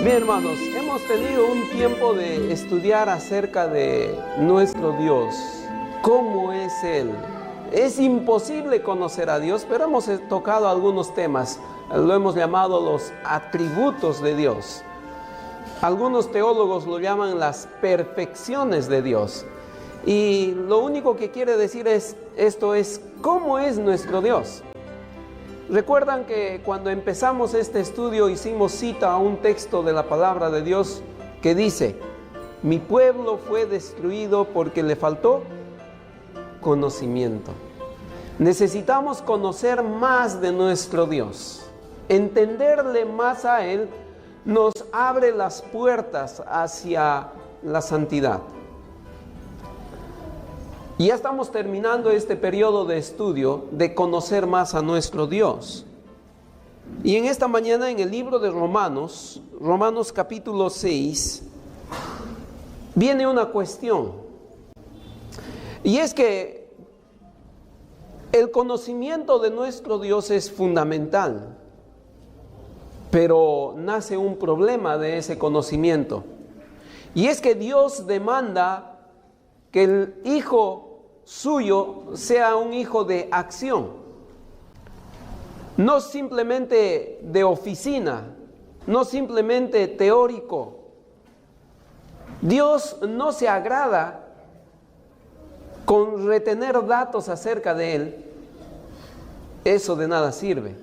Bien, hermanos, hemos tenido un tiempo de estudiar acerca de nuestro Dios. ¿Cómo es Él? Es imposible conocer a Dios, pero hemos tocado algunos temas. Lo hemos llamado los atributos de Dios. Algunos teólogos lo llaman las perfecciones de Dios. Y lo único que quiere decir esto es ¿cómo es nuestro Dios? Recuerdan que cuando empezamos este estudio hicimos cita a un texto de la palabra de Dios que dice: mi pueblo fue destruido porque le faltó conocimiento. Necesitamos conocer más de nuestro Dios. Entenderle más a Él nos abre las puertas hacia la santidad. Y ya estamos terminando este periodo de estudio de conocer más a nuestro Dios. Y en esta mañana en el libro de Romanos capítulo 6, viene una cuestión. Y es que el conocimiento de nuestro Dios es fundamental, pero nace un problema de ese conocimiento. Y es que Dios demanda que el hijo suyo sea un hijo de acción, no simplemente de oficina, no simplemente teórico. Dios no se agrada con retener datos acerca de Él. Eso de nada sirve.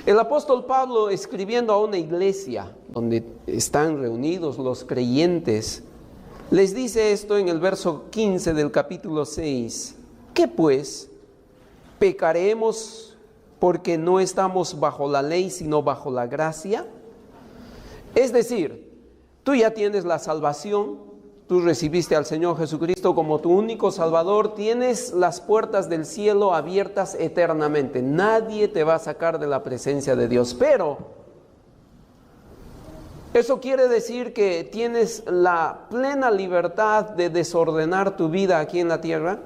El apóstol Pablo, escribiendo a una iglesia donde están reunidos los creyentes, les dice esto en el verso 15 del capítulo 6. ¿Qué pues? ¿Pecaremos porque no estamos bajo la ley, sino bajo la gracia? Es decir, tú ya tienes la salvación, tú recibiste al Señor Jesucristo como tu único Salvador, tienes las puertas del cielo abiertas eternamente. Nadie te va a sacar de la presencia de Dios, pero ¿eso quiere decir que tienes la plena libertad de desordenar tu vida aquí en la tierra?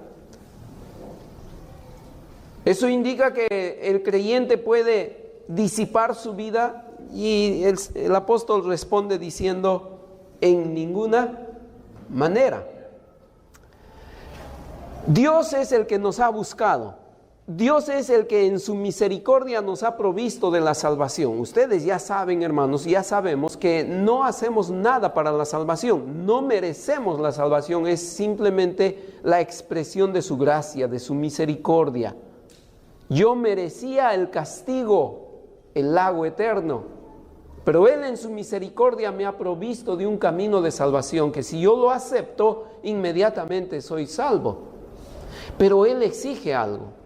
Eso indica que el creyente puede disipar su vida, y el apóstol responde diciendo: en ninguna manera. Dios es el que nos ha buscado. Dios es el que en su misericordia nos ha provisto de la salvación. Ustedes ya saben, hermanos, ya sabemos que no hacemos nada para la salvación. No merecemos la salvación, es simplemente la expresión de su gracia, de su misericordia. Yo merecía el castigo, el lago eterno, pero Él en su misericordia me ha provisto de un camino de salvación que si yo lo acepto, inmediatamente soy salvo. Pero Él exige algo.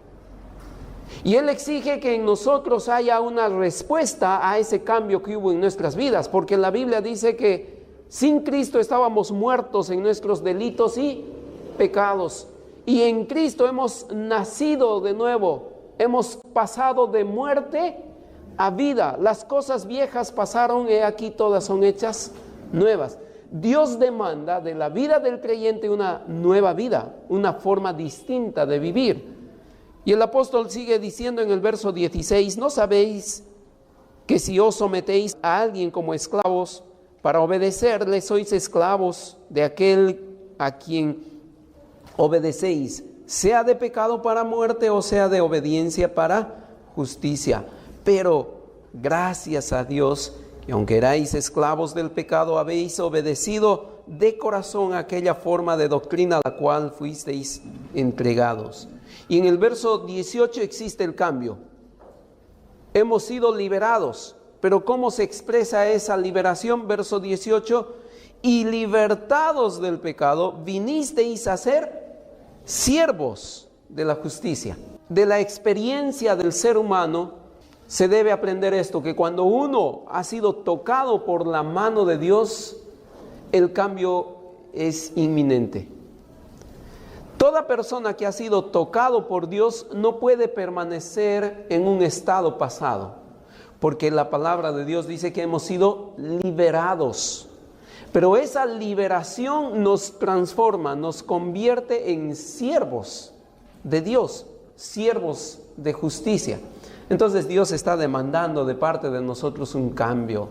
Y Él exige que en nosotros haya una respuesta a ese cambio que hubo en nuestras vidas, porque la Biblia dice que sin Cristo estábamos muertos en nuestros delitos y pecados, y en Cristo hemos nacido de nuevo, hemos pasado de muerte a vida. Las cosas viejas pasaron, he aquí todas son hechas nuevas. Dios demanda de la vida del creyente una nueva vida, una forma distinta de vivir. Y el apóstol sigue diciendo en el verso 16: ¿no sabéis que si os sometéis a alguien como esclavos para obedecerle, sois esclavos de aquel a quien obedecéis, sea de pecado para muerte o sea de obediencia para justicia? Pero gracias a Dios que aunque erais esclavos del pecado, habéis obedecido de corazón a aquella forma de doctrina a la cual fuisteis entregados. Y en el verso 18 existe el cambio. Hemos sido liberados, pero ¿cómo se expresa esa liberación? Verso 18: y libertados del pecado, vinisteis a ser siervos de la justicia. De la experiencia del ser humano se debe aprender esto, que cuando uno ha sido tocado por la mano de Dios, el cambio es inminente. Toda persona que ha sido tocado por Dios no puede permanecer en un estado pasado, porque la palabra de Dios dice que hemos sido liberados. Pero esa liberación nos transforma, nos convierte en siervos de Dios, siervos de justicia. Entonces Dios está demandando de parte de nosotros un cambio.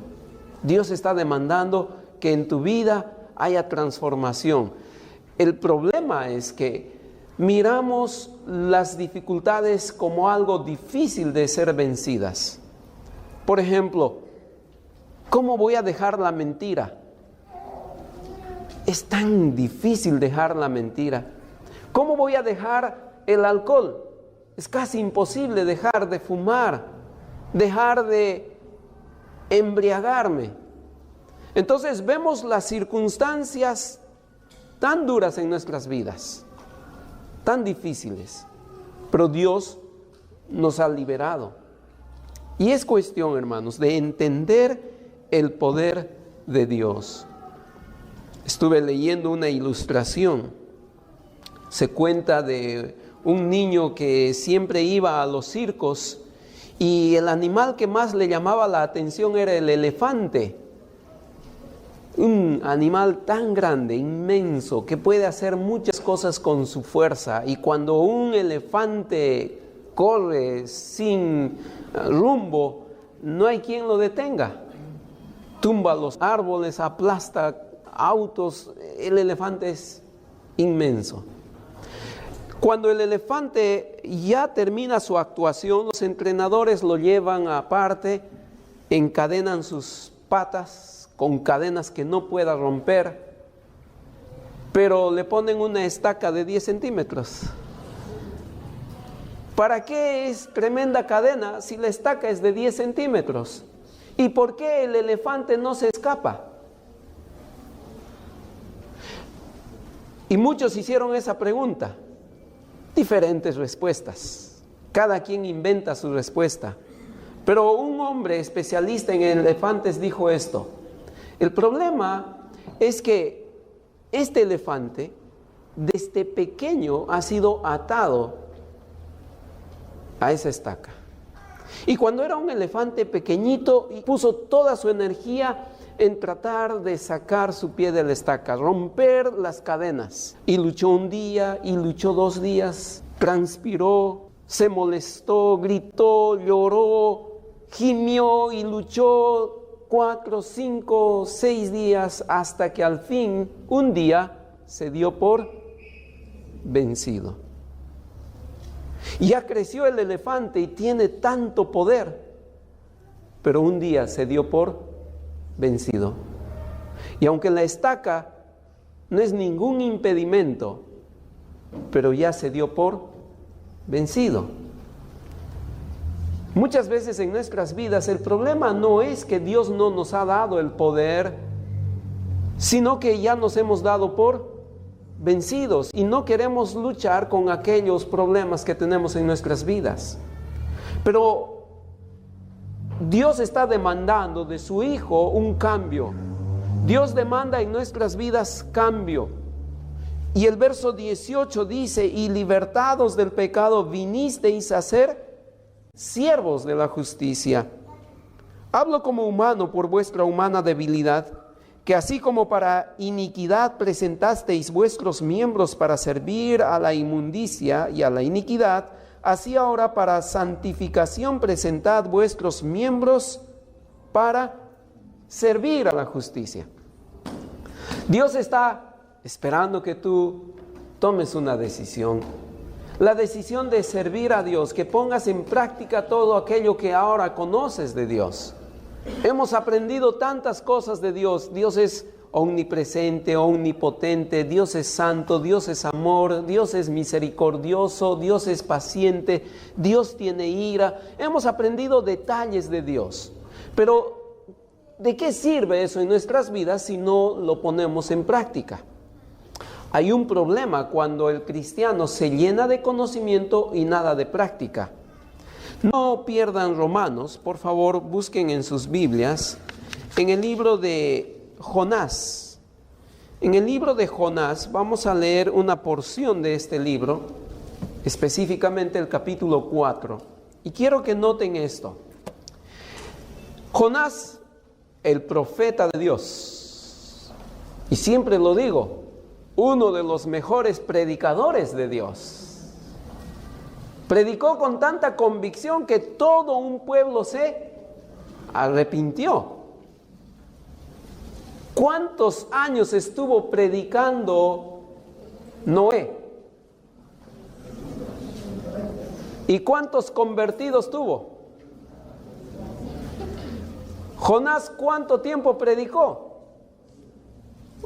Dios está demandando que en tu vida haya transformación. El problema es que miramos las dificultades como algo difícil de ser vencidas. Por ejemplo, ¿cómo voy a dejar la mentira? Es tan difícil dejar la mentira. ¿Cómo voy a dejar el alcohol? Es casi imposible dejar de fumar, dejar de embriagarme. Entonces vemos las circunstancias tan duras en nuestras vidas, tan difíciles, pero Dios nos ha liberado. Y es cuestión, hermanos, de entender el poder de Dios. Estuve leyendo una ilustración. Se cuenta de un niño que siempre iba a los circos y el animal que más le llamaba la atención era el elefante. Un animal tan grande, inmenso, que puede hacer muchas cosas con su fuerza. Y cuando un elefante corre sin rumbo, no hay quien lo detenga. Tumba los árboles, aplasta autos. El elefante es inmenso. Cuando el elefante ya termina su actuación, los entrenadores lo llevan aparte, encadenan sus patas con cadenas que no pueda romper, pero le ponen una estaca de 10 centímetros. ¿Para qué es tremenda cadena si la estaca es de 10 centímetros? ¿Y por qué el elefante no se escapa? Y muchos hicieron esa pregunta. Diferentes respuestas. Cada quien inventa su respuesta. Pero un hombre especialista en elefantes dijo esto. El problema es que este elefante desde pequeño ha sido atado a esa estaca. Y cuando era un elefante pequeñito, puso toda su energía en tratar de sacar su pie de la estaca, romper las cadenas. Y luchó un día, y luchó 2 días, transpiró, se molestó, gritó, lloró, gimió y luchó 4, 5, 6 días, hasta que al fin, un día, se dio por vencido. Ya creció el elefante y tiene tanto poder, pero un día se dio por vencido. Y aunque la estaca no es ningún impedimento, pero ya se dio por vencido. Muchas veces en nuestras vidas el problema no es que Dios no nos ha dado el poder, sino que ya nos hemos dado por vencidos y no queremos luchar con aquellos problemas que tenemos en nuestras vidas. Pero Dios está demandando de su Hijo un cambio. Dios demanda en nuestras vidas cambio. Y el verso 18 dice: y libertados del pecado vinisteis a ser siervos de la justicia. Hablo como humano por vuestra humana debilidad, que así como para iniquidad presentasteis vuestros miembros para servir a la inmundicia y a la iniquidad, así ahora para santificación presentad vuestros miembros para servir a la justicia. Dios está esperando que tú tomes una decisión. La decisión de servir a Dios, que pongas en práctica todo aquello que ahora conoces de Dios. Hemos aprendido tantas cosas de Dios. Dios es omnipresente, omnipotente, Dios es santo, Dios es amor, Dios es misericordioso, Dios es paciente, Dios tiene ira. Hemos aprendido detalles de Dios. Pero ¿de qué sirve eso en nuestras vidas si no lo ponemos en práctica? Hay un problema cuando el cristiano se llena de conocimiento y nada de práctica. No pierdan Romanos, por favor, busquen en sus Biblias, en el libro de Jonás. En el libro de Jonás vamos a leer una porción de este libro, específicamente el capítulo 4. Y quiero que noten esto. Jonás, el profeta de Dios, y siempre lo digo, uno de los mejores predicadores de Dios. Predicó con tanta convicción que todo un pueblo se arrepintió. ¿Cuántos años estuvo predicando Noé? ¿Y cuántos convertidos tuvo? Jonás, ¿cuánto tiempo predicó?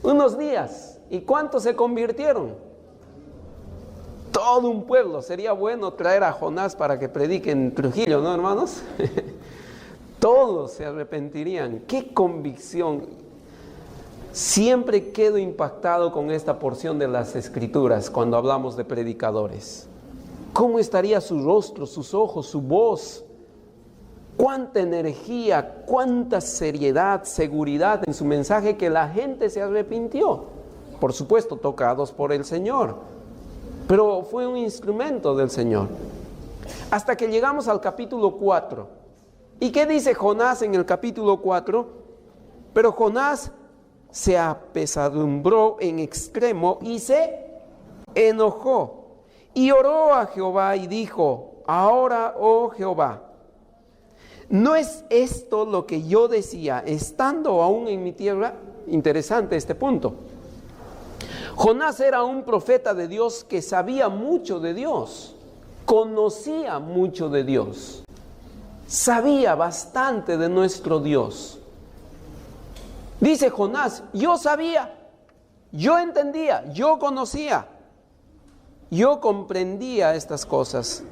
Unos días. ¿Y cuántos se convirtieron? Todo un pueblo. Sería bueno traer a Jonás para que predique en Trujillo, ¿no, hermanos? Todos se arrepentirían. ¡Qué convicción! Siempre quedo impactado con esta porción de las Escrituras cuando hablamos de predicadores. ¿Cómo estaría su rostro, sus ojos, su voz? Cuánta energía, cuánta seriedad, seguridad en su mensaje, que la gente se arrepintió. Por supuesto, tocados por el Señor, pero fue un instrumento del Señor. Hasta que llegamos al capítulo 4. ¿Y qué dice Jonás en el capítulo 4? Pero Jonás se apesadumbró en extremo y se enojó. Y oró a Jehová y dijo: ahora, oh Jehová, ¿no es esto lo que yo decía estando aún en mi tierra? Interesante este punto. Jonás era un profeta de Dios que sabía mucho de Dios, conocía mucho de Dios, sabía bastante de nuestro Dios. Dice Jonás: yo sabía, yo entendía, yo conocía, yo comprendía estas cosas.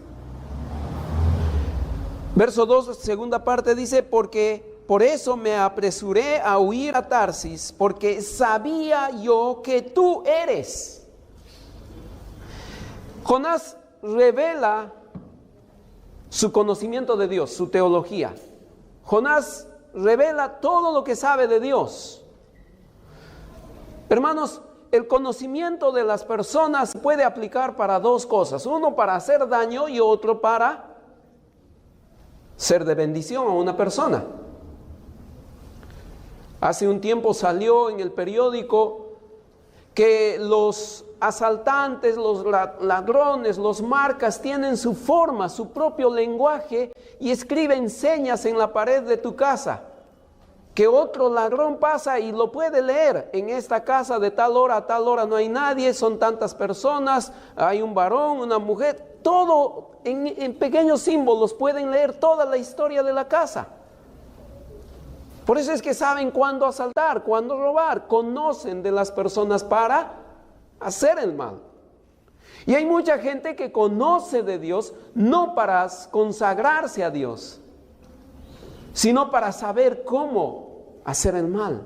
Verso 2, segunda parte, dice: porque por eso me apresuré a huir a Tarsis, porque sabía yo que tú eres. Jonás revela su conocimiento de Dios, su teología. Jonás revela todo lo que sabe de Dios. Hermanos, el conocimiento de las personas puede aplicar para dos cosas: uno para hacer daño y otro para ser de bendición a una persona. Hace un tiempo salió en el periódico que los asaltantes, los ladrones, los marcas tienen su forma, su propio lenguaje, y escriben señas en la pared de tu casa, que otro ladrón pasa y lo puede leer: en esta casa de tal hora a tal hora no hay nadie, son tantas personas, hay un varón, una mujer. Todo en pequeños símbolos pueden leer toda la historia de la casa. Por eso es que saben cuándo asaltar, cuándo robar, conocen de las personas para hacer el mal. Y hay mucha gente que conoce de Dios no para consagrarse a Dios, sino para saber cómo hacer el mal.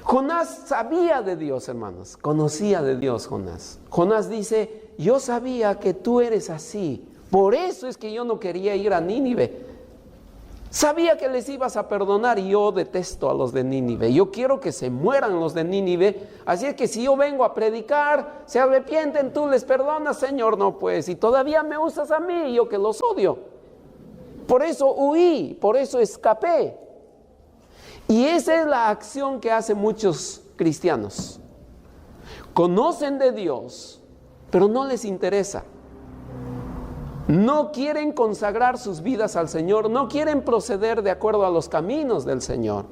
Jonás sabía de Dios, hermanos, conocía de Dios Jonás. Jonás dice: yo sabía que tú eres así, por eso es que yo no quería ir a Nínive. Sabía que les ibas a perdonar, y yo detesto a los de Nínive. Yo quiero que se mueran los de Nínive. Así es que si yo vengo a predicar, se arrepienten, tú les perdonas. Señor, no pues, y todavía me usas a mí, yo que los odio. Por eso huí, por eso escapé. Y esa es la acción que hacen muchos cristianos. Conocen de Dios, pero no les interesa. No quieren consagrar sus vidas al Señor, no quieren proceder de acuerdo a los caminos del Señor.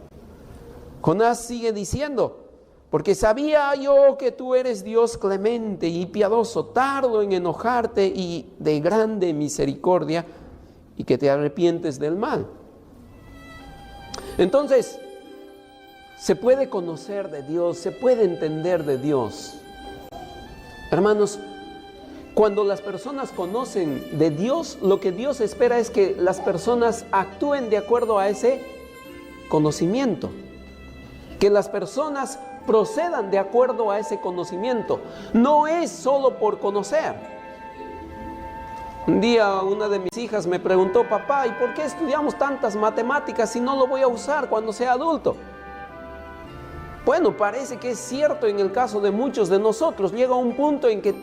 Jonás sigue diciendo: porque sabía yo que tú eres Dios clemente y piadoso, tardo en enojarte y de grande misericordia, y que te arrepientes del mal. Entonces, se puede conocer de Dios, se puede entender de Dios. Hermanos, cuando las personas conocen de Dios, lo que Dios espera es que las personas actúen de acuerdo a ese conocimiento, que las personas procedan de acuerdo a ese conocimiento. No es solo por conocer. Un día una de mis hijas me preguntó: papá, ¿y por qué estudiamos tantas matemáticas si no lo voy a usar cuando sea adulto? Bueno, parece que es cierto en el caso de muchos de nosotros. Llega un punto en que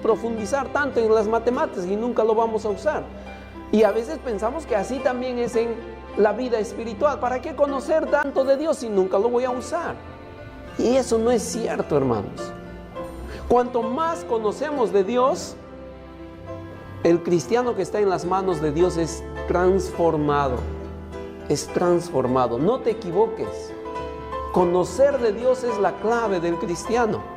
profundizar tanto en las matemáticas y nunca lo vamos a usar. Y a veces pensamos que así también es en la vida espiritual. ¿Para qué conocer tanto de Dios si nunca lo voy a usar? Y eso no es cierto, hermanos. Cuanto más conocemos de Dios, el cristiano que está en las manos de Dios es transformado. Es transformado. No te equivoques. Conocer de Dios es la clave del cristiano.